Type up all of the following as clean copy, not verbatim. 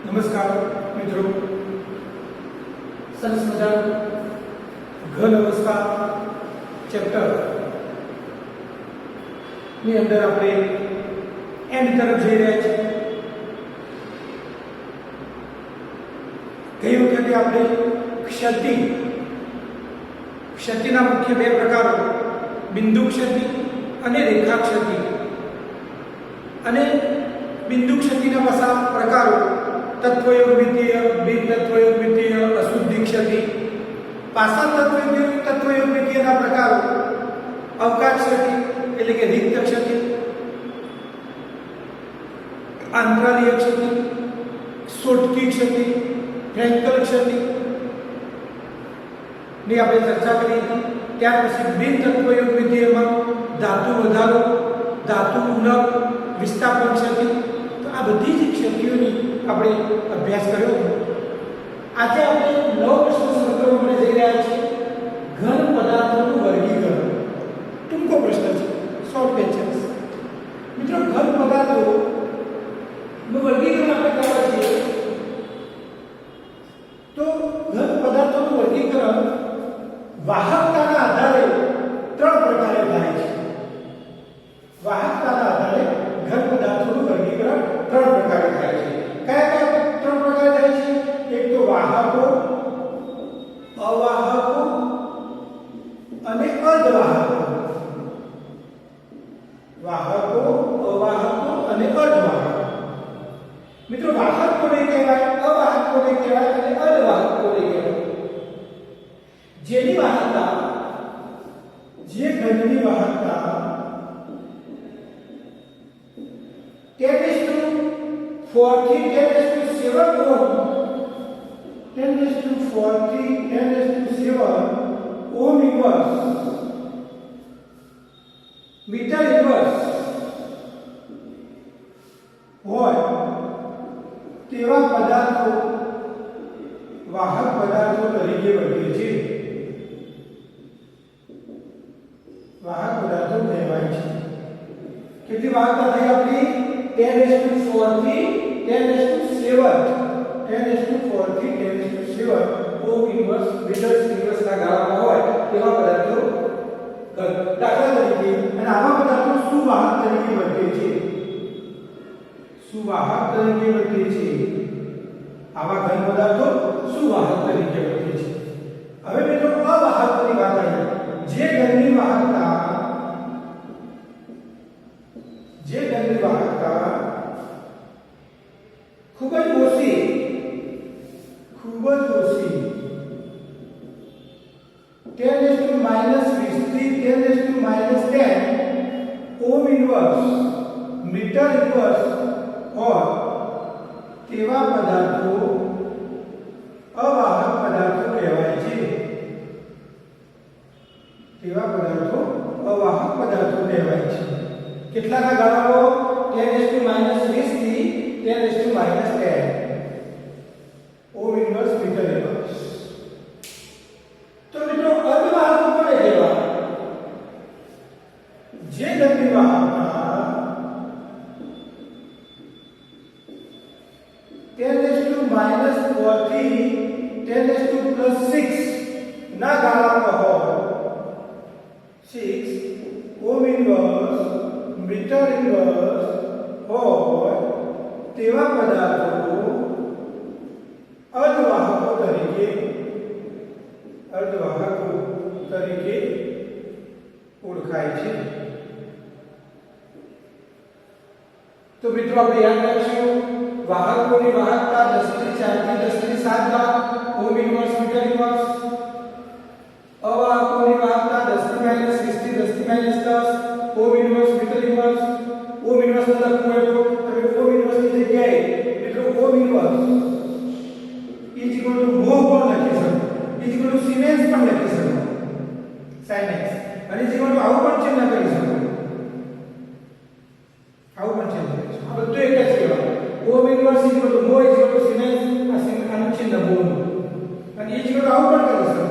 નમસ્કાર મિત્રો, સરસ મજા ઘન અવસ્થા ચેપ્ટર ની અંદર આપણે એન્ડ તરફ જઈ રહ્યા છીએ. ગઈ વખતે આપણે ક્ષતિના મુખ્ય બે પ્રકારો બિંદુ ક્ષતિ અને રેખા ક્ષતિ અને બિંદુ ક્ષતિના પાછા પ્રકારો તત્વયોગમિતીય, બિન તત્વયોગમિતીય, અશુદ્ધિ ક્ષતિ. પાછા તત્વયોગમિતીયના પ્રકારો અવકાશ ક્ષતિ એટલે કે રિક્ત ક્ષતિ, આંતરાલીય ક્ષતિ, સોટકી ક્ષતિ, ફ્રેન્કલ ક્ષતિ ની આપણે ચર્ચા કરી હતી. ત્યાર પછી બિન તત્વયોગમિતીયમાં ધાતુ વધારો, ધાતુ ઉણપ, વિસ્થાપન ક્ષતિ. તો આ બધી જ ક્ષતિઓની આપણે અભ્યાસ કર્યો હતો. આજે આપણે નવ પ્રશ્ન સંકલનમાં જઈ રહ્યા છીએ. ઘન પદાર્થોનું વર્ગીકરણ. ટૂંકો પ્રશ્ન છે, શોર્ટ ક્વેશ્ચન્સ. મિત્રો, ઘન પદાર્થોનું વર્ગીકરણ આપણે કરવા છીએ તો ઘન પદાર્થોનું વર્ગીકરણ વાહકતાના આધારે ત્રણ પ્રકારે થાય છે. વાહકતાના આધારે ઘન પદાર્થોનું વર્ગીકરણ ત્રણ પ્રકારે થાય છે. કયા કયા ત્રણ પ્રકારે થાય છે? એક તો વાહકો, અવાહકો અને અર્ધવાહકો. વાહકો, અવાહકો અને અર્ધવાહકો. મિત્રો, વાહક કોને કહેવાય, અવાહક કોને કહેવાય અને અર્ધવાહક કોને કહેવાય? જેની વાહકતા, જે ઘનની વાહકતા 10⁴ થી 10⁷ ઓહ્મ, 10⁴ થી 10⁷ ઓહ્મ ઇન્વર્સ મીટર ઇન્વર્સ હોય તેવા પદાર્થો વાહક પદાર્થો તરીકે વર્ગે છે. વાહક પદાર્થો કહેવાય છે. કેટલી વાહકતા થઈ આપણી? 10⁴ થી 10⁷ ઓહ્મ ઇન્વર્સ મીટર ઇન્વર્સના ગાળામાં હોય તેવા પદાર્થો. દાખલા તરીકે, અને આવા પદાર્થો સુવાહક તરીકે વર્તે છે. સુવાહક તરીકે વર્તે છે. આવા ઘન પદાર્થો સુવાહક તરીકે વર્તે છે. હવે મિત્રો, અવાહકની વાત આવી. જે ઘનની વાહકતા ખૂબ જ ઓછી 10⁻20 થી 10⁻10 ઓહ્મ ઇન્વર્સ મીટર ઇન્વર્સ હોય તેવા પદાર્થો અવાહક પદાર્થો કહેવાય છે. તેવા પદાર્થો અવાહક પદાર્થો કહેવાય છે. કેટલાના ગાળાઓ? 10⁻20 થી 10⁻10 ઓહ્મ ઇન્વર્સ મીટર ઇન્વર્સ. તો મિત્રો, અર્ધવાહકો કોને કહેવાય? જે ઘનની વાહકતા 10⁻4 થી 10⁻6 ના ગાળામાં હોય, 6 ઓહ્મ ઇન્વર્સ મીટર ઇન્વર્સ હોય તેવા પદાર્થો અર્ધવાહકો તરીકે ઓળખાય છે. તો મિત્રો, આપણે યાદ રાખીશું, વાહકોની વાહકતા 10⁴ થી 10⁷ ઓહ્મ ઇન્વર્સ મીટર ઇન્વર્સ. અવાહકોની વાહકતા 10⁻20 થી 10⁻10 ohm inverse metre inverse. Ohm inverse લખવું હોય તો તમે ઓહ્મ ઇન્વર્સ ની જગ્યાએ મિત્રો ઓહ્મ ઇન્વર્સ mho પણ લખી શકો, સિમેન્સ પણ લખી શકો, સાઇનેક્સ, અને આવું પણ ચિહ્ન કરી શકો. આવું પણ ચિહ્ન કરી શકો. આ બધું એક જ કહેવાય. ઓહ્મ ઇન્વર્સ mho સિમેન્સ, આનું ચિહ્ન mho, અને આવું પણ કરી શકો.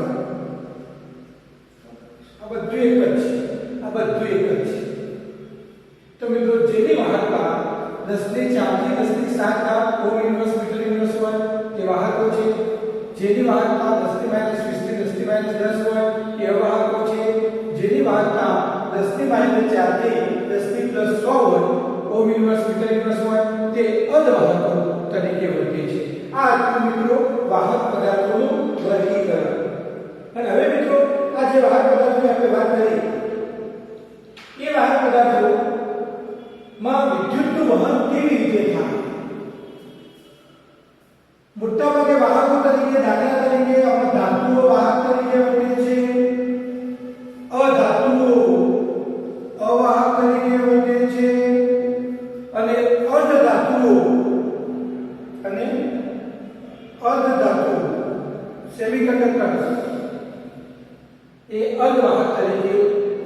આ બધું એક જ છે. તો મિત્રો, જેની વાહકતા 10⁴ થી 10⁷ ઓહ્મ ઇન્વર્સ મીટર ઇન્વર્સ જેની વાહકતા 10 ની -20 થી 10 ની -10 હોય એ અવાહકો છે. જેની વાહકતા 10 ની -4 થી 10 ની +100 હોય ઓમ ઇન્વર્સ મીટર ઇન્વર્સ હોય તે અર્ધવાહકો તરીકે વર્તે છે. આ હતું મિત્રો વાહક પદાર્થોનું વર્ગીકરણ. અને હવે મિત્રો આ જે વાહક પદાર્થોની આપણે વાત કરી એ વાહક પદાર્થો માં વિદ્યુતનું વહન કેવી રીતે થાય? મોટાભાગે વાહકો તરીકે દાખલા તરીકે ધાતુઓ વાહક તરીકે વર્તે છે, અધાતુઓ અવાહક તરીકે વર્તે છે અને અર્ધધાતુઓ સેમિકન્ડક્ટર્સ એ અર્ધવાહક તરીકે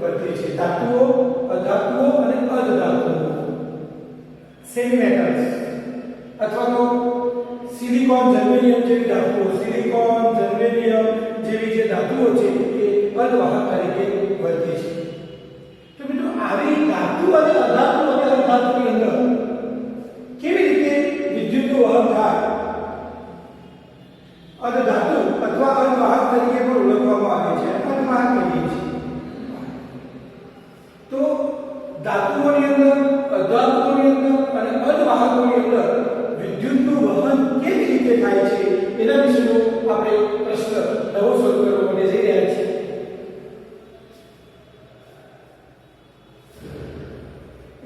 વર્તે છે. ધાતુઓ, અધાતુઓ અને અર્ધધાતુઓ સેમી મેટલ્સ અથવા તો સિલિકોન, જર્મેનિયમ જેવી ધાતુઓ, સિલિકોન, જર્મેનિયમ જેવી જે ધાતુઓ છે એ અર્ધવાહક તરીકે વર્તે છે. તો મિત્રો આવી ધાતુ અને અધાતુ અને અર્ધધાતુની અંદર કેવી રીતે વિદ્યુતનું વહન થાય? અર્ધધાતુ અથવા અર્ધવાહક તરીકે પણ ઓળખવામાં આવે છે, અર્ધવાહક કહીએ છીએ. તો ધાતુઓની અંદર, અધાતુઓની અંદર અને અર્ધવાહકોની અંદર વિદ્યુતનું વહન કેવી રીતે થાય છે એના વિશેનો આપણે પ્રશ્ન નવો શરૂ કરવા માટે જઈ રહ્યા છીએ.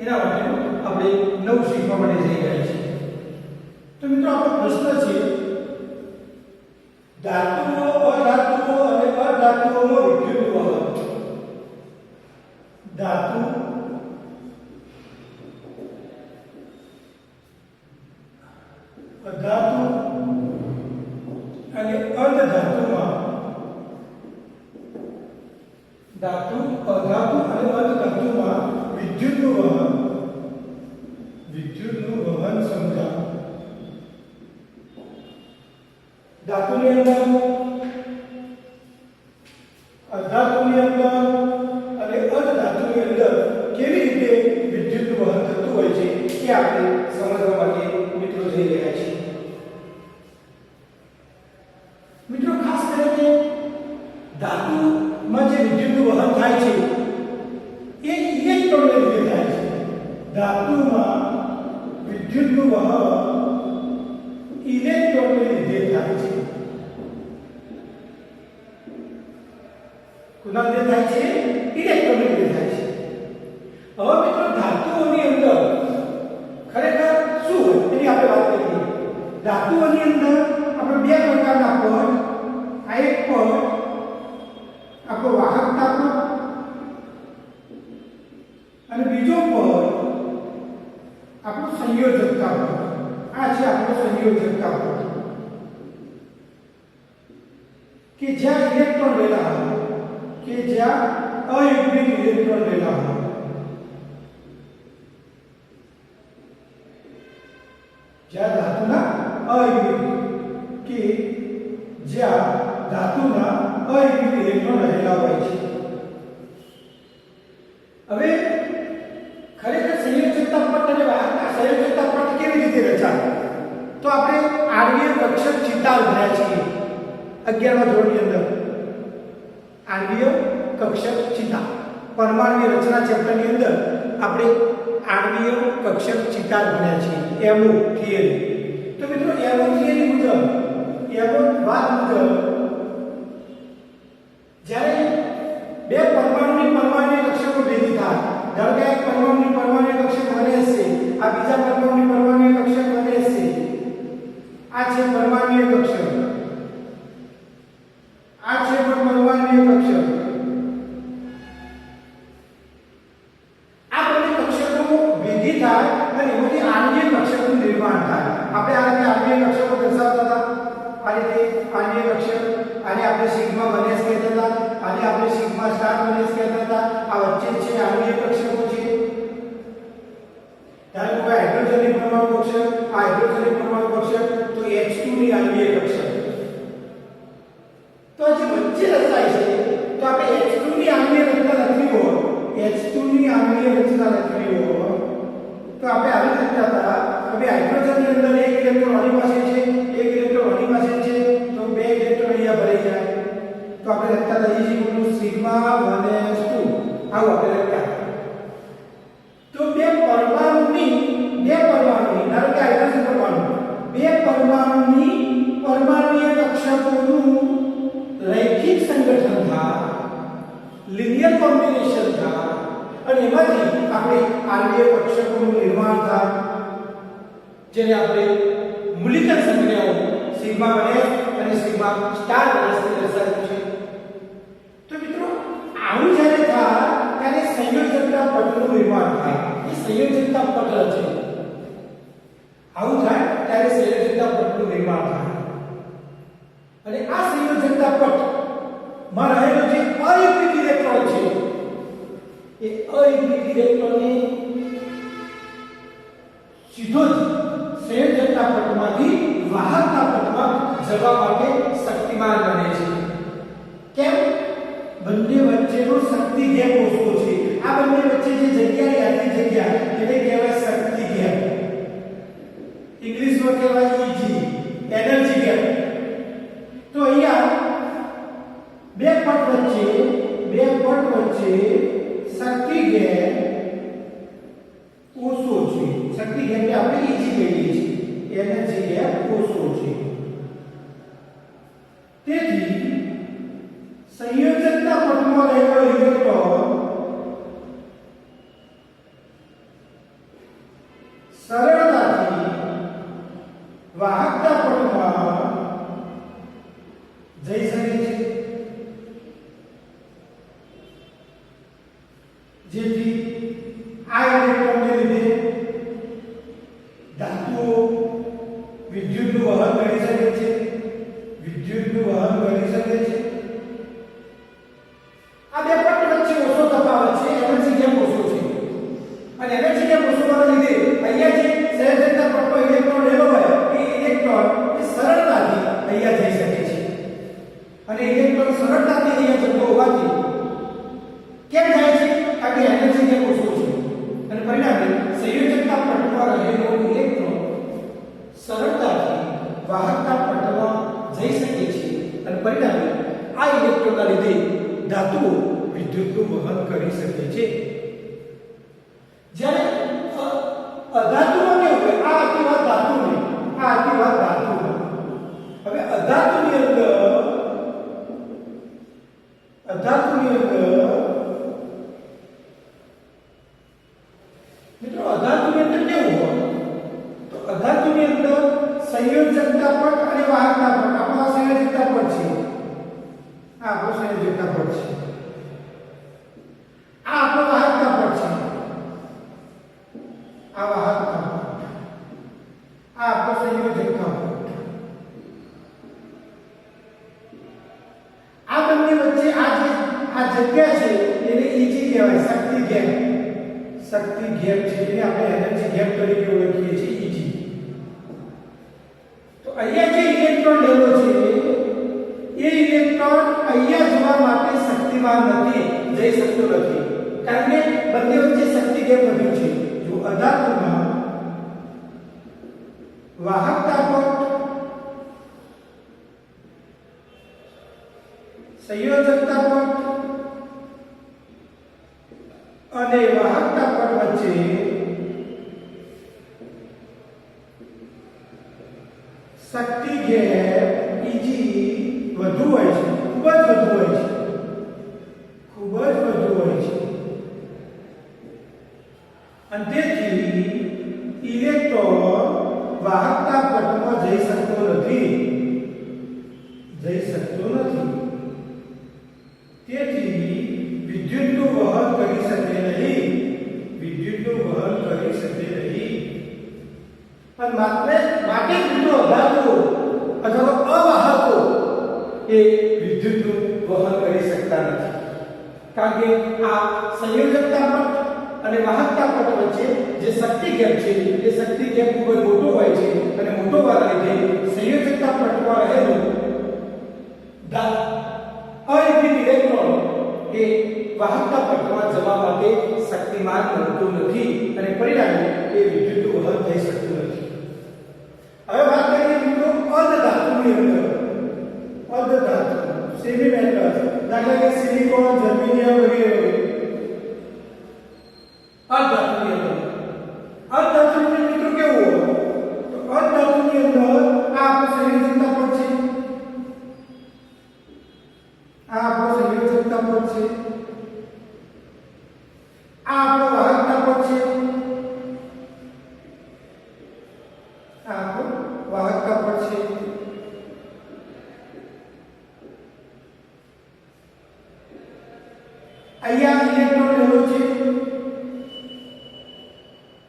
એના માટે આપણે નવું શીખવા માટે જઈ રહ્યા છીએ. તો મિત્રો આપણો પ્રશ્ન છે ધાતુઓ, અધાતુઓ અને અર્ધધાતુઓમાં વિદ્યુતનું વહન. ધાતુ, અધાતુ અને અર્ધધાતુમાં ધાતુ, અધાતુ અને અર્ધધાતુમાં વિદ્યુતનું વહન સમજાવો. ધાતુની અંદર, અધાતુની અંદર અને અર્ધધાતુની અંદર કેવી રીતે વિદ્યુતનું વહન થતું હોય છે એ આપણે સમજવા માટે મિત્રો જઈ રહ્યા છીએ. મિત્રો ખાસ કરીને ધાતુમાં જે વિદ્યુતનું વહન થાય છે એ ઇલેક્ટ્રોનને લીધે થાય છે. ધાતુમાં વિદ્યુતનું વહન ઇલેક્ટ્રોનને લીધે થાય છે. કોના લીધે થાય છે? ઇલેક્ટ્રોનને લીધે થાય છે. હવે મિત્રો ધાતુઓની અંદર ખરેખર શું હોય એની આપણે વાત કરીએ. ધાતુઓની અંદર આપણે બે પ્રકારના પદ, આ એક પદ આપણો વાહકતા પદ અને બીજો પદ આપણો સંયોજકતા પદ. આ છે આપણો સંયોજકતા પદ કે જ્યાં ઇલેક્ટ્રોન રહેલા હોય, કે જ્યાં અયુગ્મિક ઇલેક્ટ્રોન રહેલા હોય. જ્યાં ધાતુના અયુગ્મિક કે જ્યાં ધાતુના અયુગ્મિક ઇલેક્ટ્રોન રહેલા હોય છે. હવે ખરેખર સંયોજકતા પટ અને વાહકતા સંયોજકતા પટ કેવી રીતે રચાય? તો આપણે આણ્વીય કક્ષક ચિતાર ભણ્યા છીએ 11મા ધોરણની અંદર. આણ્વીય કક્ષક ચિતાર પરમાણ્વીય રચના ચેપ્ટરની અંદર આપણે આણ્વીય કક્ષક ચિતાર ભણ્યા છીએ. એમો થિયરી. તો મિત્રો એમો થિયરી મુજબ, એમો વાત મુજબ જ્યારે બે પરમાણુની કક્ષકો ભેગી થાય, ધારો કે એક પરમાણુની કક્ષક NS છે, આ બીજા પરમાણુની કક્ષક NS છે, આ છે પરમાણુની કક્ષક, આ છે પરમાણુની કક્ષક. આ બધી કક્ષકો ભેગી થાય અને એમાંથી આણ્વીય કક્ષકનું નિર્માણ થાય. આપણે આ રીતે આણ્વીય કક્ષકો દર્શાવતા હતા. આ રીતે આણ્વીય કક્ષક, આને આપણે સિગ્મા NS કહેતા હતા, આને આપણે સિગ્મા સ્ટાર NS કહેતા હતા. આ વચ્ચે છે આણ્વીય કક્ષકો છે. ત્યારે કોઈ હાઇડ્રોજનની પરમાણુ કક્ષક, આ હાઇડ્રોજનની પરમાણુ કક્ષક, તો H2 ની આણ્વીય કક્ષક. તો જે વચ્ચે રચાય છે, તો આપણે H2 ની આણ્વીય રચના લખવી હોય, H2 ની આણ્વીય રચના લખવી હોય તો આપણે આવી લખતા હતા કે હાઇડ્રોજનની અંદર એક ઇલેક્ટ્રોન આની પાસે છે, એક ઇલેક્ટ્રોન આની પાસે છે, તો બે પક્ષકોનું રૈખિક સંગઠન થાય, લિનિયર કોમ્બિનેશન થાય અને એમાંથી આપણે આર્ય પક્ષકોનું નિર્માણ થાય, જેને આપણે મૂલિકન સંજ્ઞાઓ સિગ્મા 1 અને સિગ્મા સ્ટાર વડે દર્શાવ્યું છે. તો મિત્રો આવું જ્યારે થાય ત્યારે સંયોજકતા પટનું નિર્માણ થાય. એ સંયોજકતા પટ છે. આવું થાય ત્યારે સંયોજકતા પટનું નિર્માણ થાય અને આ સંયોજકતા પટ માં રહેલો જે અયુગ્મિક ઇલેક્ટ્રોન છે એ અયુગ્મિક ઇલેક્ટ્રોનને સીધો જ સંયોજકતા પટમાંથી વાહકતા પટમાં જવા માટે શક્તિમાન બને છે. કેમ? બંને વચ્ચેનો શક્તિ ગેપ ઓછો છે. આ બંને વચ્ચે જે જગ્યા યાદની જગ્યા એને કહેવાય શક્તિ ગેપ. ઇંગ્લિશમાં કહેવાય ઈજી, એનર્જી ગેપ. તો અહીંયા બે પટ વચ્ચે શક્તિ ગેપ ઓછો છે. શક્તિ ગેપને આપણે ઈજી કહીએ છીએ. એનર્જી ગેપ ઓછો છે. તેથી સંયોજકતા પટમાં રહેલો ઇલેક્ટ્રોન સરળતાથી વાહકતા પટમાં જઈ શકે છે, જેથી આ ઇલેક્ટ્રોનને લીધે ધાતુઓ વિદ્યુતનું વહન કરી શકે છે. આ બે પટ વચ્ચે ઓછો તફાવત છે, એનર્જી ગેપ ઓછો છે અને એનર્જી ગેપ ઓછો હોવાને લીધે અહીંયા જે સંયોજકતા પટમાં ઇલેક્ટ્રોન રહેલો હોય એ ઇલેક્ટ્રોન એ સરળતાથી અહીંયા જઈ શકે છે અને ઇલેક્ટ્રોન સરળતાથી અહીંયા જતો હોવાથી કેમ જાય છે? કારણ કે એનર્જી ગેપ ઓછો છે અને પરિણામે સંયોજકતા પટમાં રહેલો ઇલેક્ટ્રોન સરળતાથી વાહકતા પટમાં જઈ શકે છે અને પરિણામે આ ઇલેક્ટ્રોનના લીધે ધાતુઓ વિદ્યુતનું વહન કરી શકે છે. જ્યારે અધાતુમાં કેવું હોય? આ આખી વાત ધાતુની, હવે અધાતુની અંદર મિત્રો અધાતુની અંદર કેવું હોય? તો અધાતુની અંદર સંયોજકતા પટ અને વાહકતા પટ. આપણો સંયોજકતા પટ છે, આ આપણો સંયોજકતા પટ છે, આ આપણો વાહકતા પટ છે, આ વાહકતા પટ, આ આપણો સંયોજકતા પટ. આ બંને વચ્ચે આ જગ્યા છે એને ઈજી કહેવાય, શક્તિ ગેપ. શક્તિ ગેપ છે એને આપણે એનર્જી ગેપ તરીકે ઓળખીએ છીએ, ઈજી. તો અહીંયા જે ઇલેક્ટ્રોન લેવો છે એ ઇલેક્ટ્રોન અહીંયા જવા માટે શક્તિમાન નથી, જઈ શકતો નથી કારણ કે બંને વચ્ચે શક્તિ ગેપ વધ્યું છે. જો અધાતુમાં વાહકતા પટ સંયોજકતા પટ અને વાહકતા પટ વચ્ચે શક્તિ ગેપ ઈજી વધુ હોય છે, ખૂબ જ વધુ હોય છે અને તેથી ઇલેક્ટ્રોન વાહકતા પટમાં જઈ શકતો નથી. તેથી વિદ્યુતનું વહન કરી શકે નહીં. અને માટે મિત્રો ધાતુઓ અથવા અવાહકો એ વિદ્યુતનું વહન કરી શકતા નથી કારણ કે આ સંયોજકતા પટ અને વાહકતા પટ વચ્ચે જે શક્તિ ગેપ છે એ શક્તિ ગેપ ખૂબ જ મોટો હોય છે અને મોટો હોવાને લીધે સંયોજકતા પટમાં રહેલું અયુગ્મિક ઇલેક્ટ્રોન એ વાહકતા પટમાં જવા માટે શક્તિમાન બનતું નથી અને પરિણામે એ વિદ્યુતનું વહન થઈ શકતું નથી. હવે વાત કરીએ મિત્રો અર્ધધાતુની અંદર. અર્ધધાતુ સેમી મેટલ્સ દાખલા કે સિલિકોન, જર્મેનિયમ વગેરે. અર્ધધાતુની અંદર મિત્રો કેવું હોય? તો અર્ધધાતુની અંદર આ આપણું સંયોજકતા પટ છે, આ આપણું વાહકતા પટ છે. અહીંયા ઇલેક્ટ્રોન લેવો છે.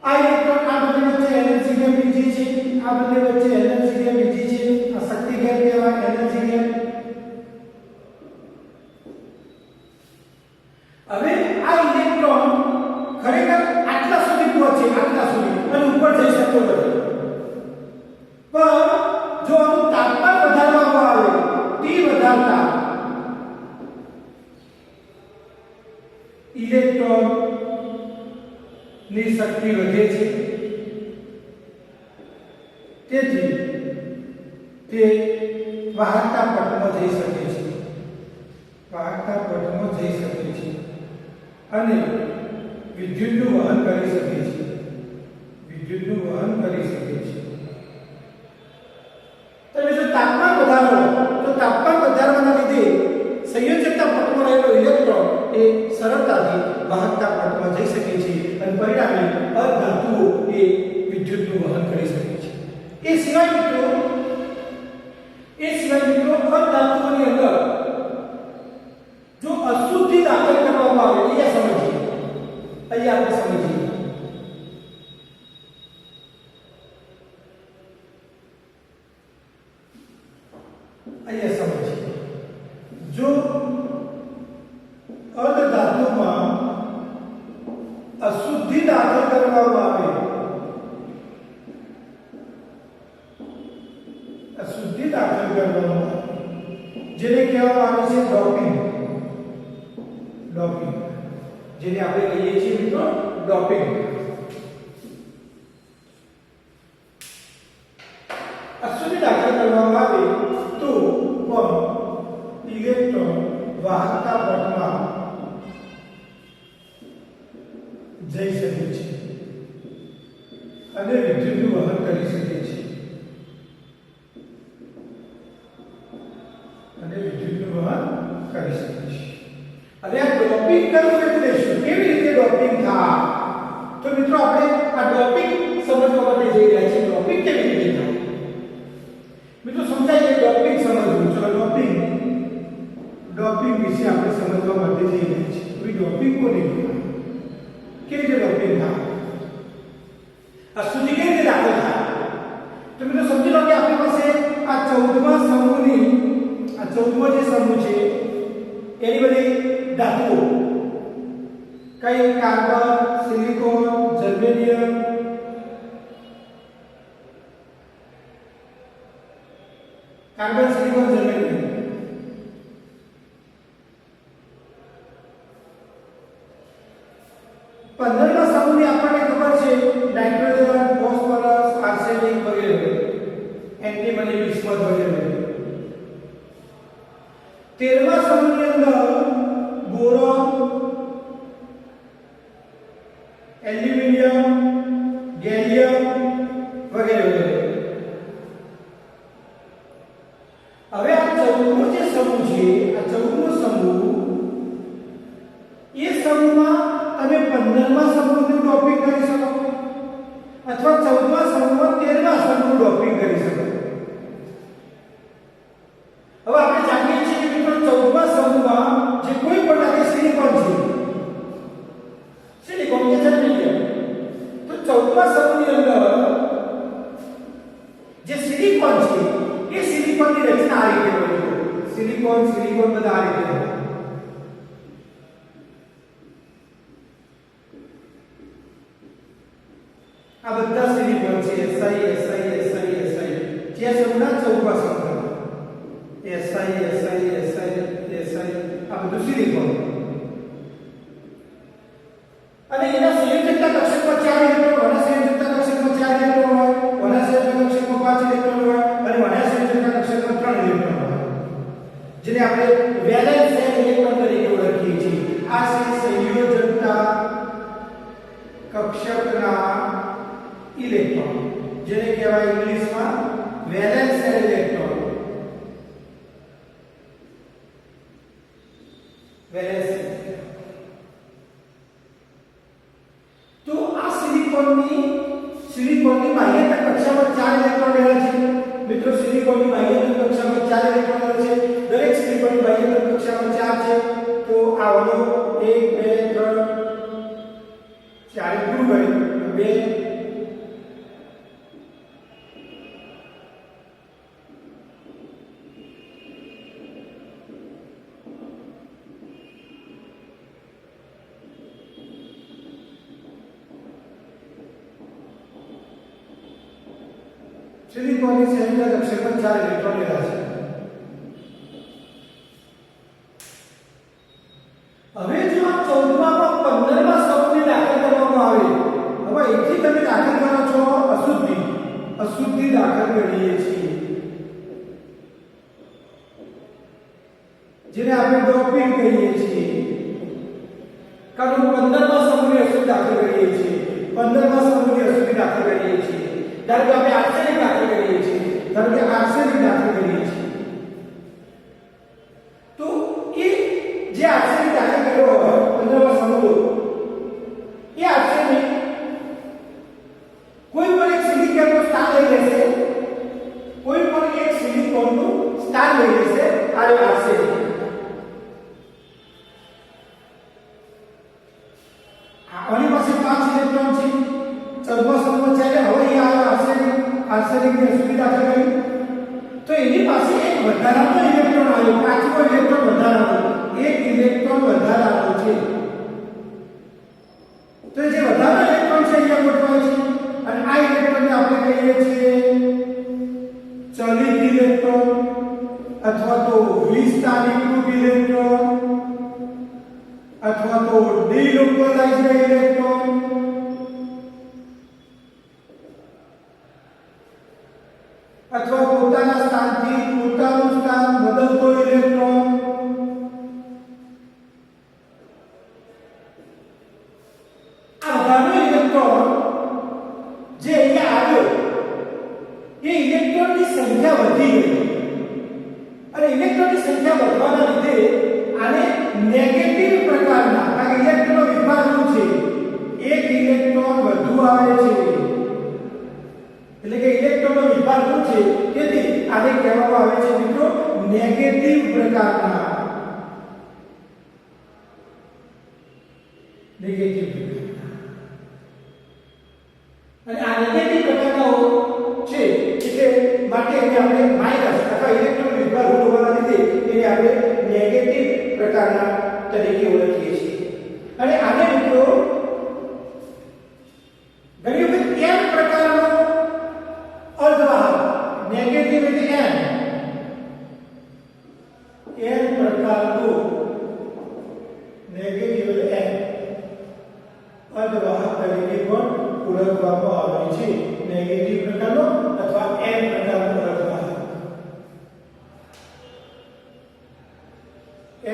આ ઇલેક્ટ્રોન આ બંને વચ્ચે એનર્જી ગેપ બીજી છે. આ બંને વચ્ચે એનર્જી ગેપ બીજી છે. આ શક્તિ ગેપ કહેવાય, એનર્જી ગેપ. હવે આ ઇલેક્ટ્રોન ખરેખર આટલા સુધી પહોંચે, આટલા સુધી અને ઉપર જઈ શકતો નથી. પણ જો આનું તાપમાન વધારવામાં આવે, T વધારતા ઇલેક્ટ્રોન ની શક્તિ વધે છે. તેથી તે વાહકતા પટમાં જઈ શકે છે. વાહકતા પટમાં જઈ શકે છે અને વિદ્યુતનું વહન કરી શકે છે. વિદ્યુતનું વહન કરી શકે છે. તમે જો તાપમાન વધારો તો તાપમાન વધારવાના લીધે સંયોજકતા પટમાં રહેલો ઇલેક્ટ્રોન એ સરળતાથી વાહકતા પટમાં જઈ શકે છે અને પરિણામે અધાતુઓ એ વિદ્યુતનું વહન કરી શકે છે. એ સિવાય મિત્રો અધાતુઓની અંદર જો અશુદ્ધિ દાખલ કરવામાં આવે, અહીંયા આપણે સમજીએ. જો અર્ધધાતુમાં અશુદ્ધિ દાખલ કરવામાં આવે, જેને કહેવામાં આવે છે ડોપિંગ. જેને આપણે કહીએ છીએ મિત્રો ડોપિંગ. અશુદ્ધિ દાખલ કરવામાં આવે તો પણ ઇલેક્ટ્રોન વાહકતા પટમાં જઈ શકે છે અને વિદ્યુતનું વહન કરી શકે છે. હવે આ ડોપિંગ કરવું એટલે શું? કેવી રીતે ડોપિંગ થાય? તો મિત્રો આપણે આ ડોપિંગ સમજવા માટે જઈ રહ્યા છીએ. ડોપિંગ કેવી રીતે થાય મિત્રો સમજાય કે ડોપિંગ સમજવું. ચલો ડોપિંગ વિશે આપણે સમજવા માટે જઈ રહ્યા છીએ. તો ડોપિંગ કોને કહેવાય? કેવી રીતે ડોપિંગ થાય? અશુદ્ધિ કેવી રીતે દાખલ થાય? તો મિત્રો સમજી લો કે આપણી પાસે આ 14મા સમૂહની આ 14મો જે સમૂહ છે એની બધી ધાતુઓ કઈ કાર્બન, સિલિકોન, જર્મેનિયમ, જર્મેનિયમ. 15મા સમૂહની આપણને ખબર છે નાઇટ્રોજન, ફોસ્ફરસ, આર્સેનિક વગેરે, એન્ટીમની, બિસ્મથ વગેરે. 13મા સમૂહની અંદર બોરોન, એલ્યુમિનિયમ, ગેલિયમ વગેરે. હવે આ 14મો જે સમૂહ છે, આ 14મો સમૂહ, એ સમૂહમાં તમે 15મા સમૂહનું ડોપિંગ કરી શકો અથવા 14મા સમૂહમાં 13મા સમૂહનું ડોપિંગ કરી શકો. હવે આપણે જાણીએ છીએ કે મિત્રો 14મા સમૂહમાં જે કોઈ પણ લાગે સિલિકોન છે, સિલિકોન કે જર્મેનિયમ, તો 14મા સમૂહની અંદર જે સિલિકોન છે એ સિલિકોનની રચના આ રીતે હોય છે. સિલિકોન બધા આ રીતે હોય. આ બધા સિલિકોન છે, Si જે સમૂહના 14મા સમૂહ, Si આ બધું સિલિકોન. અને એના સંયોજકતા કક્ષકમાં 4 ઇલેક્ટ્રોન, વના સંયોજકતા કક્ષકમાં 4 ઇલેક્ટ્રોન હોય, વના સંયોજકતા કક્ષકમાં 5 ઇલેક્ટ્રોન હોય અને વના સંયોજકતા કક્ષકમાં 3 ઇલેક્ટ્રોન હોય, જેને આપણે વેલેન્સ ઇલેક્ટ્રોન તરીકે ઓળખીએ છીએ. આ છે સંયોજકતા કક્ષકના ઇલેક્ટ્રોન, જેને કહેવાય ઇંગ્લિશમાં વેલેન્સ ઇલેક્ટ્રોન. તો આ સિલિકોનની બાહ્યતા કક્ષામાં કક્ષામાં 4 ઇલેક્ટ્રોન રહેલા છે મિત્રો સિલિકોનની બાહ્ય તલ કક્ષામાં 4 ઇલેક્ટ્રોન રહે છે દરેક સિલિકોનની બાહ્ય તલ કક્ષામાં 4 છે તો આ વાળો 1 2 3 4 પૂરું કરે 2 सिलिकॉन सेंटर कक्षाમાં 4 इलेक्ट्रॉन લેવા છે હવે જો આ 14માં 15માં સમૂહને દાખલ કરવામાં આવે હવે અહીંથી તમે દાખલ કરો છો અશુદ્ધિ દાખલ કરીએ છીએ જેને આપણે ડોપિંગ કહીએ છીએ કારણ 15માં સમૂહને અશુદ્ધ દાખલ કરીએ છીએ 15માં સમૂહને અશુદ્ધિ દાખલ કરીએ છીએ ધારો કે આપણે આર્સેનિક દાખલ કરીએ છીએ તો એ જે આર્સેનિક દાખલ કર્યો હોય 15માં સમૂહ એ આર્સેનિક કોઈ પણ એક સિલિકોનનું સ્થાન લઈ લેશે આ આર્સેનિક આની પાસે 5 ઇલેક્ટ્રોન છે 14મા સમૂહમાં ચાલે હવે એ આર્સેનિકની અશુદ્ધિ દાખલ કરી તો એની પાસે એક વધારાનો ઇલેક્ટ્રોન આવ્યો 5મો ઇલેક્ટ્રોન વધારાનો એક ઇલેક્ટ્રોન વધારાનો છે તો જે વધારાનો ઇલેક્ટ્રોન છે અહીંયા ગોઠવાય છે અને આ ઇલેક્ટ્રોનને આપણે કહીએ છીએ ચલિત ઇલેક્ટ્રોન અથવા તો વિસ્થાનિકૃત ઇલેક્ટ્રોન અથવા તો ડિલોકલાઇઝ્ડ ઇલેક્ટ્રોન અથવા પોતાના સ્થાનથી પોતાનું સ્થાન બદલતો ઇલેક્ટ્રોન આ બધાનો ઇલેક્ટ્રોન જે અહીંયા આવ્યો એ ઇલેક્ટ્રોનની સંખ્યા વધી ગઈ અને ઇલેક્ટ્રોનની સંખ્યા વધવાના લીધે આને નેગેટિવ પ્રકારના આ ઇલેક્ટ્રોન વિભાજન છે એક ઇલેક્ટ્રોન વધુ આવે છે એટલે કે ઇલેક્ટ્રોનનો વિભાગ શું છે તેથી આને કહેવામાં આવે છે મિત્રો નેગેટિવ પ્રકારના અને આ નેગેટિવ પ્રકારના છે એટલે માટે એને આપણે માઈનસ અથવા ઇલેક્ટ્રોન વિભાગ હોવાના લીધે એને આપણે નેગેટિવ પ્રકારના તરીકે ઓળખીએ છીએ અને આને મિત્રો ઘણી વખત n પ્રકારનો અર્ધવાહક નેગેટિવ એટલે n પ્રકારનો નેગેટિવ એટલે n અર્ધવાહક તરીકે પણ ઓળખવામાં આવે છે નેગેટિવ પ્રકારનો અથવા n પ્રકારનો અર્ધવાહક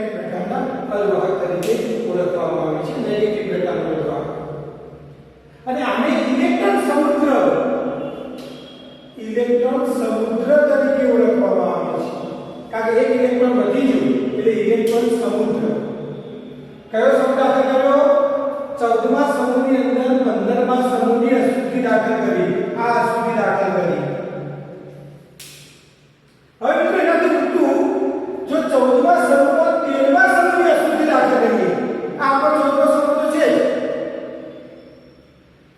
n પ્રકારના અર્ધવાહક તરીકે ઓળખવામાં આવે છે નેગેટિવ પ્રકારનો અર્ધવાહક અને આને ઇલેક્ટ્રોન સમુદ્ર તરીકે ઓળખવામાં આવે છે કારણ કે એક ઇલેક્ટ્રોન વધી ગયું એટલે ઇલેક્ટ્રોન સમુદ્ર કયો સમૂહ દાખલ કર્યો 14મા સમૂહની અંદર 15મા સમૂહની અશુદ્ધિ દાખલ કરી આ અશુદ્ધિ દાખલ કરી હવે મિત્રો એનાથી ઉલટું જો 14મા સમૂહમાં 13મા સમૂહની અશુદ્ધિ દાખલ કરીએ આ આપણો 14મો સમૂહ તો છે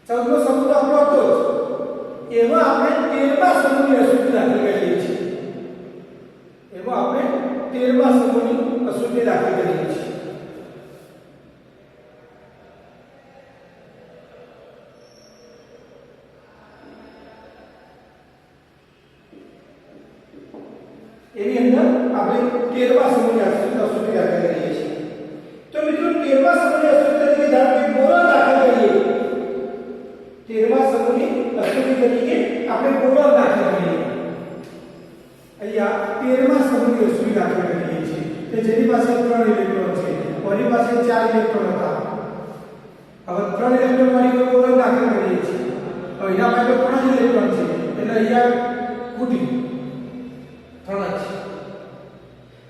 14મો સમૂહ તો આપણો હતો જ એમાં આપણે 13મા સમૂહની અશુદ્ધિ દાખલ કરીએ છીએ એમાં આપણે 13મા સમૂહની અશુદ્ધિ દાખલ કરીએ છીએ એની અંદર આપણે 13મા સમૂહની અશુદ્ધિ દાખલ કરીએ છીએ તો મિત્રો 13મા સમૂહની અશુદ્ધિ તરીકે ધારો કે બોરોન દાખલ કરીએ 13મા સમૂહની અશુદ્ધિ તરીકે આપણે બોરોન દાખલ કરીએ અહીંયા 13મા સમૂહની અશુદ્ધિ દાખલ કરીએ છીએ કે જેની પાસે 3 ઇલેક્ટ્રોન છે કોની પાસે 4 ઇલેક્ટ્રોન હતા હવે 3 ઇલેક્ટ્રોન વાળી બોરોન દાખલ કરીએ છીએ હવે એના પાસે 3 જ ઇલેક્ટ્રોન છે એટલે અહીંયા ખૂટી 3 જ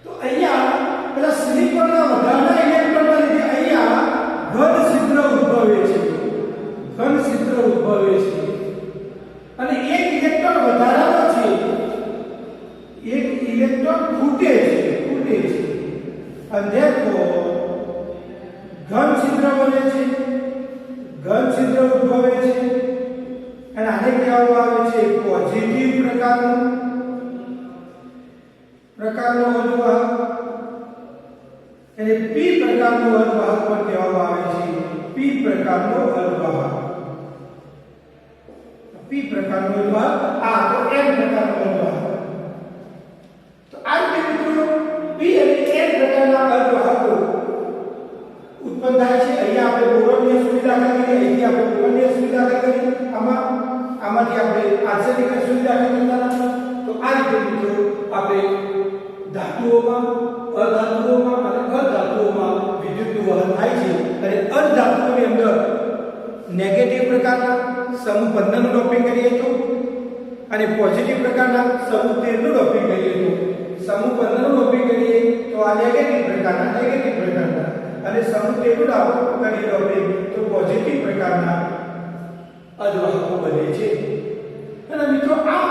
તો અહીંયા પેલા સિલિકોનના વધારાના ઇલેક્ટ્રોનના લીધે અહીંયા ઘન છિદ્ર ઉદ્ભવે છે અને એક ઇલેક્ટ્રોન and therefore ઘન છિદ્ર બને છે, ઘન છિદ્ર ઉદ્ભવે છે અને આને કહેવામાં આવે છે પોઝિટિવ પ્રકારનો અર્ધવાહક, અને p પ્રકારનો અર્ધવાહક પણ કહેવામાં આવે છે, p પ્રકારનો અર્ધવાહક, p પ્રકારનો અર્ધવાહક, આ તો n પ્રકારનો અર્ધવાહક. તો આ રીતે મિત્રો p અને n પ્રકારના અર્ધવાહકો ઉત્પન્ન થાય છે. અહીંયા આપણે બોરોનની સુવિધા દાખલ કરી, અહીંથી આપણે બોરોનની સુવિધા દાખલ કરી, આમાંથી આપણે આર્સેનિક સુવિધા દાખલ કરતા. તો આ રીતે મિત્રો આપણે ધાતુઓમાં, અધાતુઓમાં અને અધાતુઓમાં વિદ્યુતનું વહન થાય છે. અને અધાતુઓની અંદર નેગેટિવ પ્રકારના સમૂહ 15 નું ડોપિંગ કરીએ તો અને પોઝિટિવ પ્રકારના સમૂહ 13 નું ડોપિંગ કરીએ તો સમૂહ 15 નું ડોપિંગ કરીએ તો આ નેગેટિવ પ્રકારના અને સમૂહ 13 નું ડોપિંગ તો પોઝિટિવ પ્રકારના અર્ધવાહકો બને છે. અને મિત્રો આ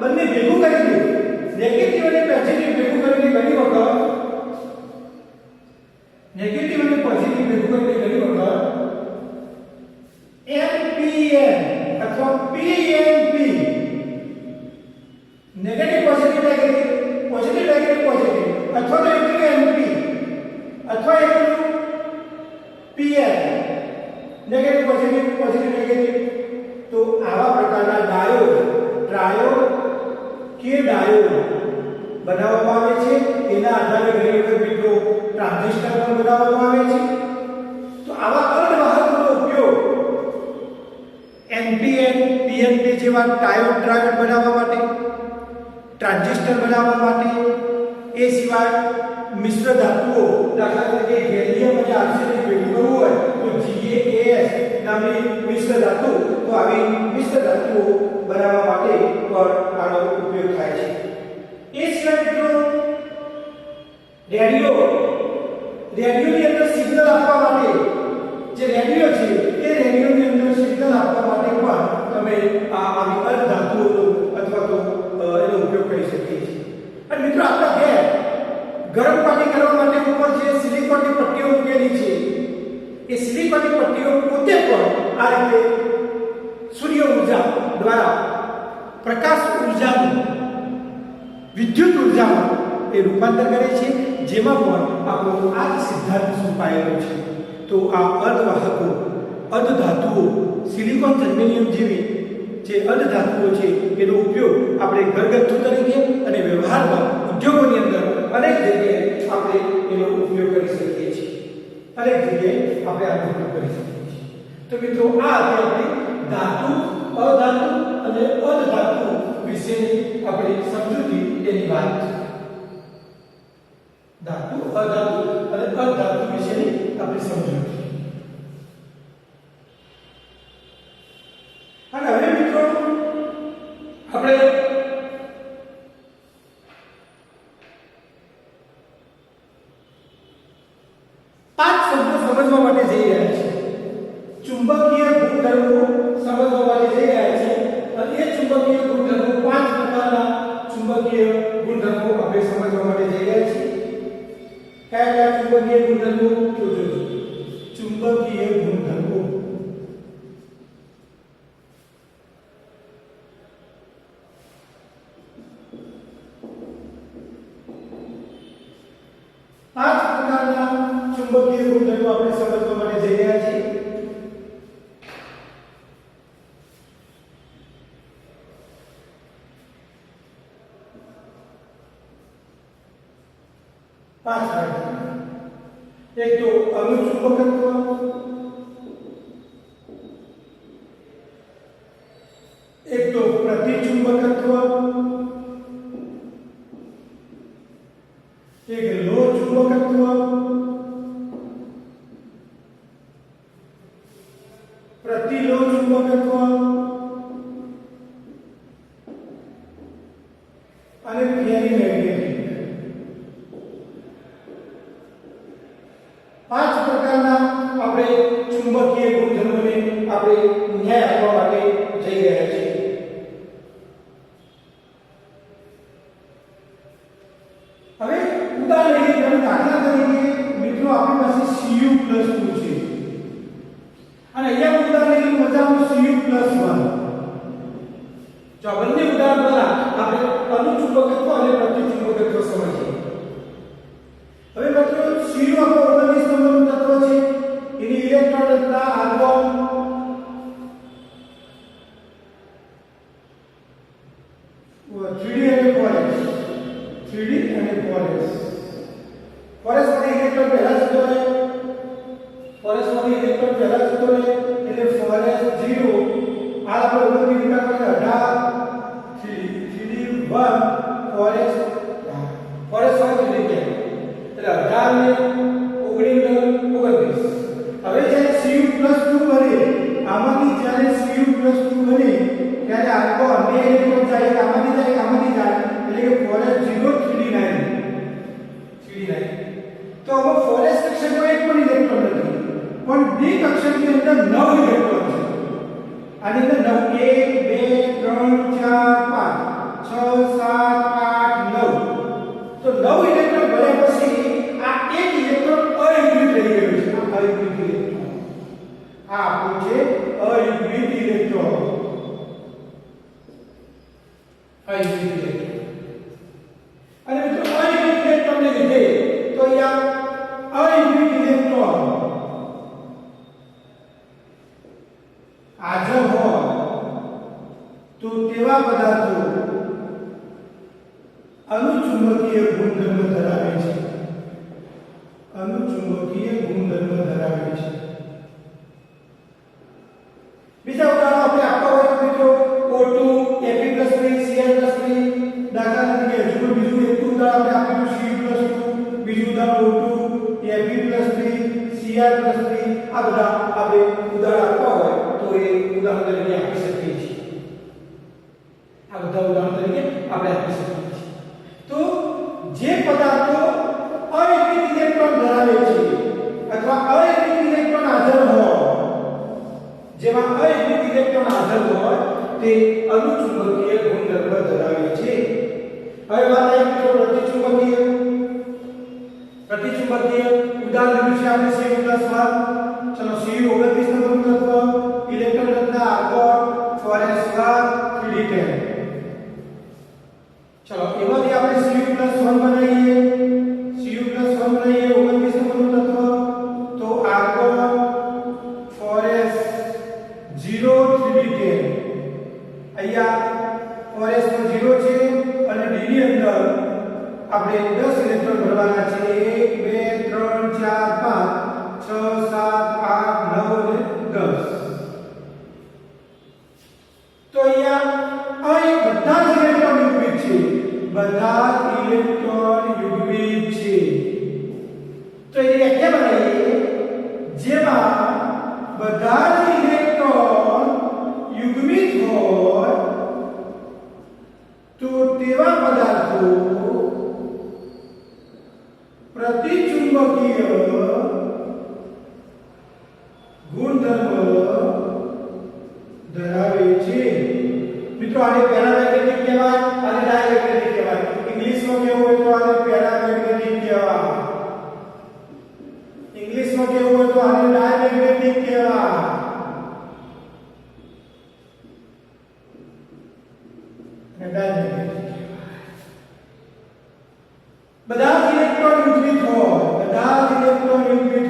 બંને ભેગું કરીને નેગેટિવ અને પોઝિટિવ ભેગું કરીને ઘણી વખત NPN અથવા PNP negative positive negative positive negative positive અથવા તો એકલું NP અથવા એકલું PN negative positive positive negative. તો આવા પ્રકારના ડાયોડ, ટ્રાયોડ કે ડાયોડ બનાવવામાં આવે છે. એના આધારે ઘણી વખત મિત્રો ટ્રાન્ઝિસ્ટર પણ બનાવવામાં આવે છે. તો આવા અર્ધવાહકનો ઉપયોગ NPN, PNP જેવા ડાયોડ, ટ્રાયોડ બનાવવા માટે, ટ્રાન્ઝિસ્ટર બનાવવા માટે, એ સિવાય મિશ્ર ધાતુઓ, દાખલા તરીકે ગેલિયમ અને આર્સેનિક ભેગું કરવું હોય તો GaAs નામની મિશ્ર ધાતુ, તો આવી મિશ્ર ધાતુઓ બનાવવા માટે પણ આનો ઉપયોગ થાય છે. એ સિવાય મિત્રો રેડિયોની અંદર સિગ્નલ આપવા માટે, જે રેડિયો છે એ રેડિયોની અંદર સિગ્નલ આપવા માટે પણ તમે આવી અર્ધધાતુઓનો અથવા તો એનો ઉપયોગ કરી શકીએ છીએ. અને મિત્રો આપણા ઘેર ગરમ પાણી કરવા માટે ઉપર જે સિલિકોનની પટ્ટીઓ મૂકેલી છે, એ સિલિકોનની પટ્ટીઓ પોતે પણ આ રીતે સૂર્ય ઉર્જા દ્વારા પ્રકાશ ઉર્જાનું વિદ્યુત ઉર્જામાં એ રૂપાંતર કરે છે, જેમાં પણ આપણો આ સિદ્ધાંત છુપાયેલો છે. તો આ અર્ધવાહકો, અર્ધધાતુઓ, સિલિકોન, જર્મેનિયમ જેવી જે અર્ધધાતુઓ છે એનો ઉપયોગ આપણે ઘરગથ્થુ તરીકે અને વ્યવહારમાં, ઉદ્યોગોની અંદર અનેક જગ્યાએ આપણે એનો ઉપયોગ કરી શકીએ છીએ. તો મિત્રો આ હતી આપણી ધાતુ, અધાતુ અને અર્ધધાતુ વિશેની આપણી સમજૂતી, એની વાત. ધાતુ, અધાતુ અને અર્ધધાતુ વિશેની આપણી સમજૂતી. અને હવે મિત્રો આપણે પાંચ શબ્દો સમજવા માટે જઈ રહ્યા છીએ. ચુંબકીય ગુણધર્મો સમજવા માટે જઈ રહ્યા છીએ. અને એ ચુંબકીય ગુણધર્મો, પાંચ પ્રકારના ચુંબકીય ગુણધર્મો આપણે સમજવા માટે જઈ રહ્યા છીએ. કયા ચુંબકીય ગુણધર્મો? તો જોજો. ચુંબકીય ગુણધર્મો પાંચ પ્રકારના ચુંબકીય ગુણધર્મો આપણે સમજવા માટે જઈ રહ્યા છીએ. પાંચ પ્રકાર. એક તો અનુચુંબકત્વ, એક તો પ્રતિચુંબકત્વ, એક લોહ ચુંબકત્વ, પ્રતિલોહ ચુંબકત્વ અને ફેરીમેગ્નેટિક. પાંચ પ્રકારના આપણે ચુંબકીય ગુણધર્મોને આપણે ન્યાય આપવા માટે જઈ રહ્યા છીએ. હવે ઉદાહરણ લઈએ, દાખલા તરીકે મિત્રો આપણી પાસે Cu+2 છે અને અહીંયા ઉદાહરણ લઈને મજાનું Cu+1. જો આ બંને ઉદાહરણ દ્વારા આપણે અનુચુંબકત્વ અને પ્રતિચુંબકત્વ સમજીએ. હવે મિત્રો Cu આપણો 19 નંબરનું તત્વ છે. એની ઇલેક્ટ્રોન રચના આર્ગોન, 3d અને 4s. ફોરેસ માંથી ઇલેક્ટ્રોન પહેલા જતો રહે, એટલે ફોરેસ 0 આ આપણે ઉપરની વિભાગ માટે 18 3d 1 ફોરેસ 1 3d એટલે 18 ને 19 હવે જ્યારે Cu+2 બને, આમાંથી જ્યારે Cu+2 બને ત્યારે આખો અન્ય ઇલેક્ટ્રોન જાય આમાંથી જાય એટલે કે ફોરેસ 0 3d9. તો આમાં ફોરેસ કક્ષકમાં એક પણ ઇલેક્ટ્રોન નથી, પણ ડી કક્ષકની અંદર 9 ઇલેક્ટ્રોન છે. આની અંદર 9 1 2 3 4 5 6 7 8 9. તો 9 ઇલેક્ટ્રોન ભર્યા પછી આ એક ઇલેક્ટ્રોન અયુગ્મિત રહી ગયું છે. આ અયુગ્મિત ઇલેક્ટ્રોન આ આપણું છે અયુગ્મિત ઇલેક્ટ્રોન. અને મિત્રો અયુગ્મિત ઇલેક્ટ્રોનને લીધે તો અહીંયા અયુગ્મિત ઇલેક્ટ્રોન હાજર હોય તો તેવા પદાર્થો અનુચુંબકીય ગુણધર્મ ધરાવે છે. બીજા ઉદાહરણ આપણે આપવા હોય તો મિત્રો O2 Fe+3 Cl+3. દાખલા તરીકે હજુ બીજું એક ઉદાહરણ આપણે આપ્યું Cu+2, બીજું ઉદાહરણ O2 Fe+3 Cl+3. આ બધા આપણે ઉદાહરણ આપવા હોય તો એ ઉદાહરણ તરીકે આપી શકીએ છીએ. તો જે પદાર્થો અયુગ્મિત ઇલેક્ટ્રોન ધરાવે છે અથવા અયુગ્મિત ઇલેક્ટ્રોન હાજર હોય, જેમાં અયુગ્મિત ઇલેક્ટ્રોન હાજર હોય તે અનુચુંબકીય ગુણધર્મ ધરાવે છે. હવે વાત આવી મિત્રો પ્રતિચુંબકીય ઉદાહરણ છે આપણે Cu+1. ચલો Cu 29 નંબરનું તત્વ, ઇલેક્ટ્રોન રચના આર્ગોન, ફોરેસ 1 3d10. ચલો એમાંથી આપણે Cu+1 બનાવીએ. Cu+1 બનાવીએ 29 નંબરનું તત્વ, તો આર્ગોન, ફોરેસ 0 3d10. અહીંયા ફોરેસ તો 0 છે અને d ની અંદર આપણે 10 ઇલેક્ટ્રોન ભરવાના છે. 1 2 3 4 5 6 7 8 9 અને 10. તો અહીંયા અહીં બધા જ ઇલેક્ટ્રોન યુગ્મિત છે. તો એની વ્યાખ્યા બનાવીએ, જેમાં બધા જ ઇલેક્ટ્રોન યુગ્મિત હોય તો તેવા પદાર્થો પ્રતિચુંબકીય ગુણધર્મ ધરાવે છે. મિત્રો આને પેરામેગ્નેટિક કહેવાય, આને ડાયમેગ્નેટિક કહેવાય. ઇંગ્લિશમાં કહેવું હોય તો આને પેરામેગ્નેટિક કહેવાય, ઇંગ્લિશમાં કહેવું હોય તો આને ડાયમેગ્નેટિક કહેવાય. બધા જ ઇલેક્ટ્રોન યુગ્મિત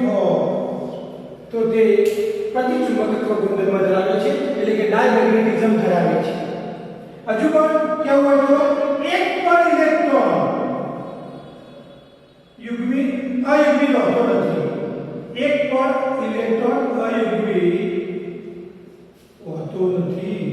હોય તો તે પ્રતિચુંબકત્વ ગુણધર્મ ધરાવે છે, એટલે કે ડાયમેગ્નેટિઝમ ધરાવે છે. હજુ પણ કેવું હોય તો એક પણ ઇલેક્ટ્રોન અયુગ્મિત હોતો નથી. એક પણ ઇલેક્ટ્રોન અયુગ્મિત હોતો નથી.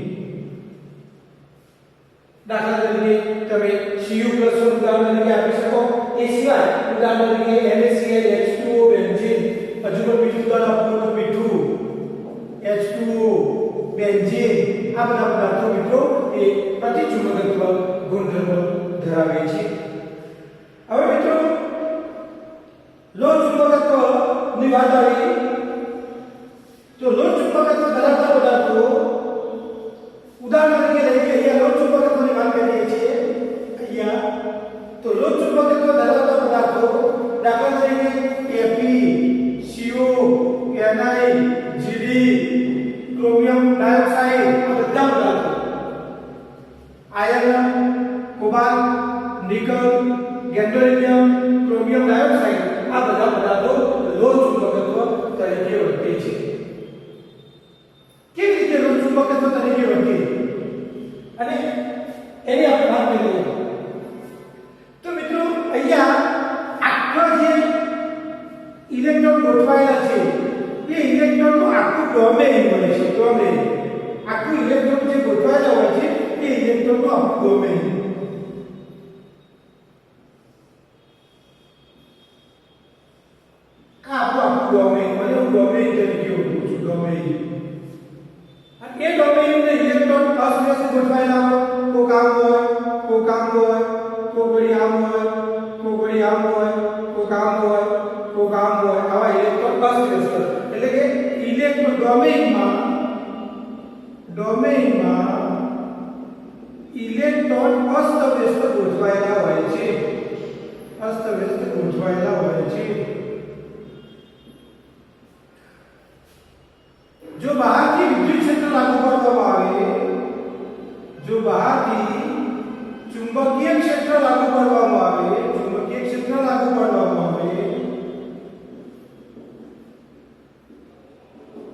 દાખલા તરીકે તમે Cu+1 ઉદાહરણ તરીકે આપી શકો. એ સિવાય ઉદાહરણ તરીકે NaCl H2O બેન્ઝીન. હજુ પણ બીજું ઉદાહરણ આપવું તો મીઠું H2O બેન્ઝીન. આ બધા પદાર્થો મિત્રો એ પ્રતિચુંબકત્વ ગુણધર્મ ધરાવે છે. હવે મિત્રો લોહ ચુંબકત્વ ની વાત આવી તો લોહ ચુંબકત્વ ધરાવતા પદાર્થો ઉદાહરણ તરીકે લઈએ. અહીંયા લોહ ચુંબકત્વની વાત કરીએ છીએ. અહીંયા તો લોહ ચુંબકત્વ ધરાવતા પદાર્થો દાખલા તરીકે Fe, CO, Ni, Gd, chromium dioxide આ બધા પદાર્થો, iron, cobalt, nickel, gadolinium, chromium dioxide આ બધા પદાર્થો લોહ ચુંબકત્વ તરીકે વર્તે છે. કેવી રીતે લોહ ચુંબકત્વ તરીકે વર્તે અને એની આપણે વાત કરીએ તો મિત્રો અહીંયા આખો જે ઇલેક્ટ્રોન ગોઠવાયેલા છે એ ઇલેક્ટ્રોનનું આખું ડોમેન બને છે. ડોમેન આખું ઇલેક્ટ્રોન જે ગોઠવાયેલા હોય છે એ ઇલેક્ટ્રોનનું આખું ડોમેન આખું ડોમેન મને હું ડોમેન તરીકે ઓળખું છું. ડોમેન અને એ ડોમેન અંદર ઇલેક્ટ્રોન અસ્વસ્થ ગોઠવાયેલા હોય, કોક આમ હોય, કોક આમ હોય, કોક વળી આમ હોય, કોક વળી આમ હોય, કોક આમ હોય, કોક આમ હોય, આવા ઇલેક્ટ્રોન અસ્વસ્થ એટલે કે ઇલેક્ટ્રોન ડોમેનમાં ઇલેક્ટ્રોન અસ્તવ્યસ્ત ગોઠવાયેલા હોય છે. અસ્તવ્યસ્ત ગોઠવાયેલા હોય છે. જો બહારથી વિદ્યુત ક્ષેત્ર લાગુ કરવામાં આવે, જો બહારથી ચુંબકીય ક્ષેત્ર લાગુ કરવામાં આવે, ચુંબકીય ક્ષેત્ર લાગુ કરવામાં આવે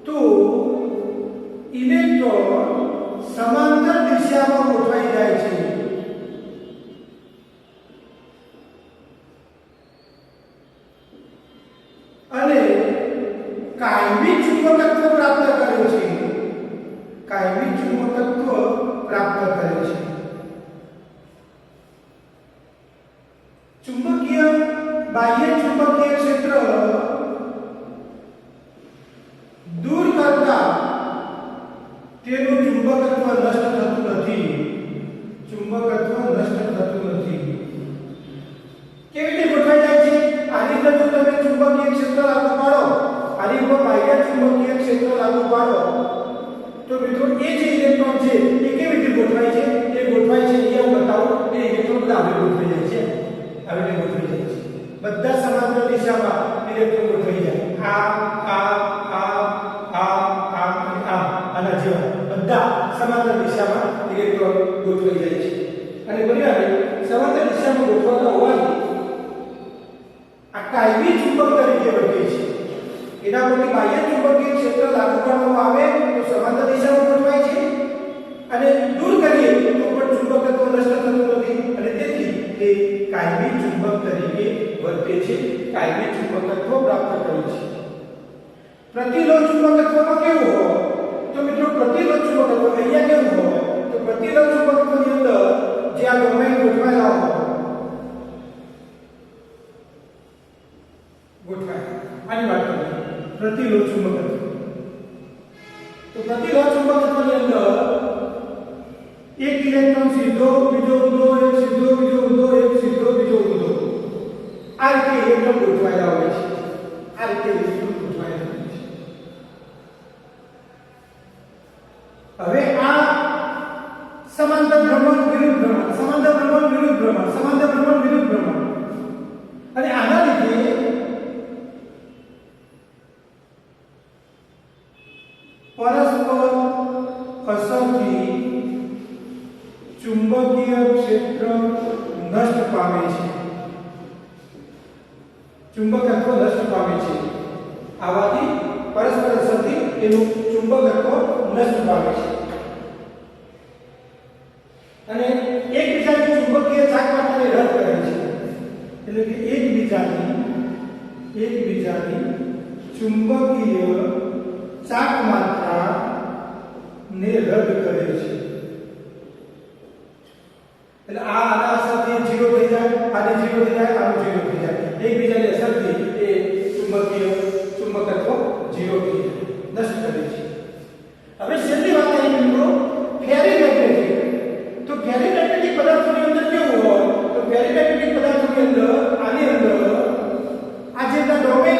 તો ઇલેક્ટ્રોન સમાંતર દિશામાં ગોઠવાઈ જાય છે. અને કાયમી ચુંબકત્વ પ્રાપ્ત કરે છે. કાયમી ચુંબકત્વ પ્રાપ્ત કરે છે. ચુંબકીય બાહ્ય ચુંબકીય ક્ષેત્ર દૂર કરતા તેનું ચુંબકત્વ નષ્ટ થતું નથી. ચુંબકત્વ નષ્ટ થતું નથી. કેવી રીતે ગોઠવાઈ જાય છે? આની અંદર જો તમે ચુંબકીય ક્ષેત્ર લાગુ પાડો, આની ઉપર બાહ્ય ચુંબકીય ક્ષેત્ર લાગુ પાડો તો મિત્રો એ જે ઇલેક્ટ્રોન છે એ કેવી રીતે ગોઠવાય છે? એ ગોઠવાય છે અહીંયા હું બતાવું. એ ઇલેક્ટ્રોન બધા આવી ગોઠવાઈ જાય છે. આવી રીતે ગોઠવાઈ જાય છે. બધા સમાંતર દિશામાં ઇલેક્ટ્રોન ગોઠવાઈ જાય. આના જેવા બધા સમાંતર દિશામાં ઇલેક્ટ્રોન ગોઠવાઈ જાય છે. અને પરિણામે સમાંતર દિશામાં ગોઠવાતા હોવાથી આ કાયમી ચુંબક તરીકે વર્તે છે. એના પરથી બાહ્ય ચુંબકીય ક્ષેત્ર લાગુ કરવામાં આવે તો સમાંતર દિશામાં ગોઠવાય છે અને દૂર કરીએ તો પણ ચુંબકત્વ નષ્ટ થતું નથી અને તેથી તે કાયમી ચુંબક તરીકે વર્તે છે. કાયમી ચુંબકત્વ પ્રાપ્ત કરે છે. પ્રતિલોહ ચુંબકત્વમાં કેવું હોય તો મિત્રો પ્રતિલોહ ચુંબકત્વ અહીંયા કેવું હોય તો પ્રતિલોહ ચુંબકત્વની અંદર જે આ ડોમેન ગોઠવાયેલા હોય આની વાત કરીએ પ્રતિલોહ ચુંબકત્વ. તો પ્રતિલોહ ચુંબકત્વની અંદર એક ઇલેક્ટ્રોન સીધો બીજો ઊંધો, એક સીધો બીજો ઊંધો, એક સીધો બીજો ઊંધો આ રીતે ઇલેક્ટ્રોન ગોઠવાયેલા હોય છે. આ રીતે ઇલેક્ટ્રોન ગોઠવાયેલા હોય છે. હવે આ સમાંતર ભ્રમણ વિરુદ્ધ ભ્રમણ, સમાંતર ભ્રમણ વિરુદ્ધ ભ્રમણ, સમાંતર ભ્રમણ વિરુદ્ધ ભ્રમણ અને આના લીધે પરસ્પર અસરથી ચુંબકીય ક્ષેત્ર નષ્ટ પામે છે. ચુંબકત્વ નષ્ટ પામે છે. આવાથી પરસ્પર અસરથી એનું ચુંબકત્વ નષ્ટ પામે છે અને એકબીજાની ચુંબકીય ચાક માત્રાને રદ કરે છે. એટલે કે એકબીજાની ચુંબકીય ચાક માત્રા ને રદ કરે છે. એટલે આ આના અસરથી 0 થઈ જાય, આને 0 થઈ જાય, આનું 0 થઈ જાય. એકબીજાની અસરથી એ ચુંબકત્વ 0 થઈ જાય, નષ્ટ કરે છે. હવે છેલ્લી વાત આવી મિત્રો ફેરીમેગ્નેટિક. તો ફેરીમેગ્નેટિક પદાર્થોની અંદર કેવું હોય તો ફેરીમેગ્નેટિક પદાર્થોની અંદર આની અંદર આ જે ડોમેન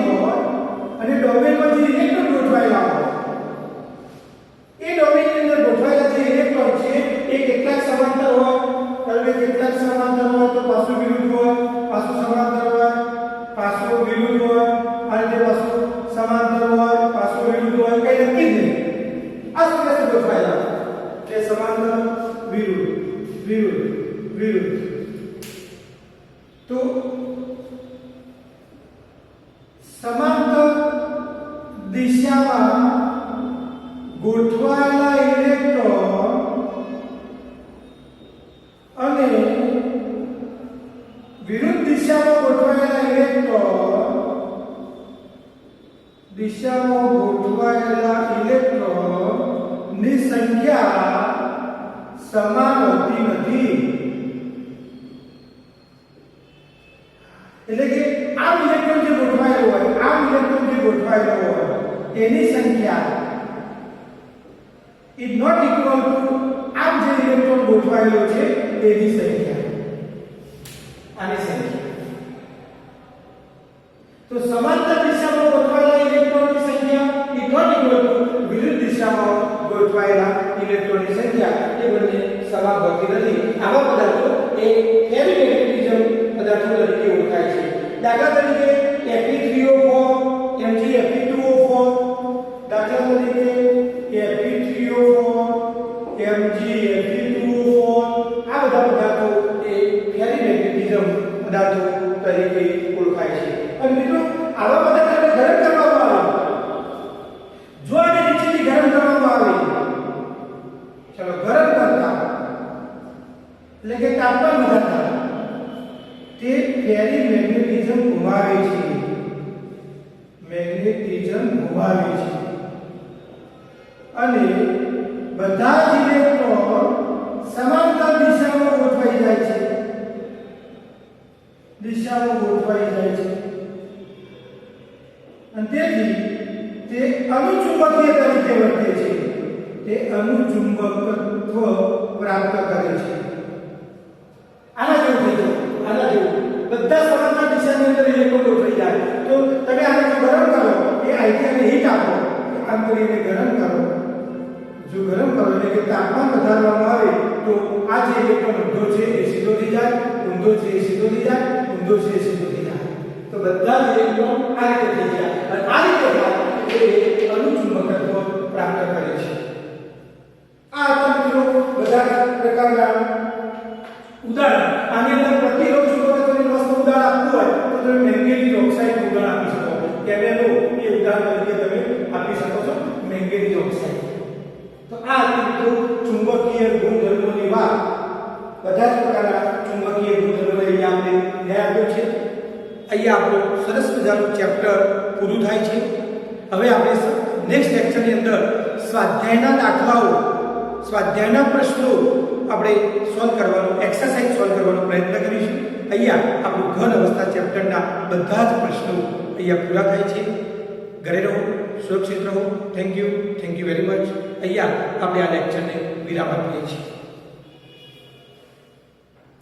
હોય અને ડોમેનમાં જે ઇલેક્ટ્રોન ગોઠવાયેલા હોય એ ડોમેનની અંદર ગોઠવાયેલા જે ઇલેક્ટ્રોન છે એ કેટલાક સમાંતર હોય, હવે કેટલાક સમાંતર હોય તો પાછું વિરુદ્ધ હોય, પાછું સમાંતર હોય, વિરુદ્ધ તો સમાંતર દિશામાં ગોઠવાયેલા ઇલેક્ટ્રોન અને વિરુદ્ધ દિશામાં ગોઠવાયેલા ઇલેક્ટ્રોન ની સંખ્યા સમાન હોતી નથી. એટલે કે આ ઇલેક્ટ્રોન જે ગોઠવાયેલો હોય એની સંખ્યા ઇઝ નોટ ઇક્વલ ટુ આ જે ઇલેક્ટ્રોન ગોઠવાયેલો છે એની સંખ્યા, આની સંખ્યા. તો સમાંતર દિશામાં ગોઠવાયેલા ઇલેક્ટ્રોનની સંખ્યા ઇઝ નોટ ઇક્વલ ટુ વિરુદ્ધ દિશામાં ગોઠવાયેલા ઇલેક્ટ્રોનની સંખ્યા, એ બંને સમાન હોતી નથી. આવા પદાર્થો એ ફેરીમેગ્નેટિઝમ પદાર્થો તરીકે ઓળખાય છે. દાખલા તરીકે Fe3O4, Mgfe2O4, દાખલા તરીકે Fe3O4, Mgfe2O4, આ બધા પદાર્થો એ ફેરીમેગ્નેટિઝમ પદાર્થો તરીકે ઓળખાય છે. અને મિત્રો આવા પદાર્થોને ગરમ કરવામાં આવે, જો આને નીચેથી ગરમ કરવામાં આવે, ચલો ગરમ કરતા એટલે કે તાપમાન વધારતા તે ફેરીમેગ્નેટિઝમ ગુમાવે છે, અને બધા જ ઇલેક્ટ્રોન સમાંતર દિશામાં ગોઠવાઈ જાય છે, અને તેથી તે અનુચુંબકીય તરીકે વર્તે છે, તે અનુચુંબકત્વ પ્રાપ્ત કરે છે. આના જેવું થઈ જાય, બધા સમાંતર દિશાની અંદર ઇલેક્ટ્રોન ગોઠવાઈ જાય. તો તમે આને ગરમ કરો, એ આઈડિયાને હીટ આપો, આમ કરીને ગરમ કરો. જો ગરમ કરો એટલે કે તાપમાન વધારવામાં આવે તો આ જે ઇલેક્ટ્રોન ઊંધો છે એ સીધો થઈ જાય, ઊંધો છે એ સીધો થઈ જાય, ઊંધો છે એ સીધો થઈ જાય. તો બધા જ ઇલેક્ટ્રોન આ રીતે થઈ જાય, અને આ રીતે એ અનુચુંબકત્વ પ્રાપ્ત કરે છે. આ મિત્રો બધા પ્રકારના ઉદાહરણ. આની અંદર પ્રતિરોધ ચુંબકત્વની વસ્તુ ઉદાહરણ આપવું હોય તો તમે મેંગેનીઝ ઓક્સાઇડ ઉદાહરણ આપી શકો. કેમેરો એ ઉદાહરણ તરીકે તમે આપી શકો છો, મેંગેનીઝ ઓક્સાઇડ. તો આ મિત્રો ચુંબકીય ગુણધર્મોની વાત, બધા જ પ્રકારના ચુંબકીય ગુણધર્મો અહીંયા આપણે ન્યાય આપ્યો છે. અહીંયા આપણું સરસ મજાનું ચેપ્ટર પૂરું થાય છે. હવે આપણે નેક્સ્ટ લેક્ચરની અંદર સ્વાધ્યાયના દાખલાઓ, સ્વાધ્યાયના પ્રશ્નો આપણે સોલ્વ કરવાનો, એક્સરસાઇઝ સોલ્વ કરવાનો પ્રયત્ન કરીશું. અહીંયા આપણું ઘન અવસ્થા ચેપ્ટરના બધા જ પ્રશ્નો અહીંયા પૂરા થાય છે. ઘરે રહો, સુરક્ષિત રહો. Thank you very much. અહીંયા આપણે આ લેક્ચરને વિરામ આપીએ છીએ.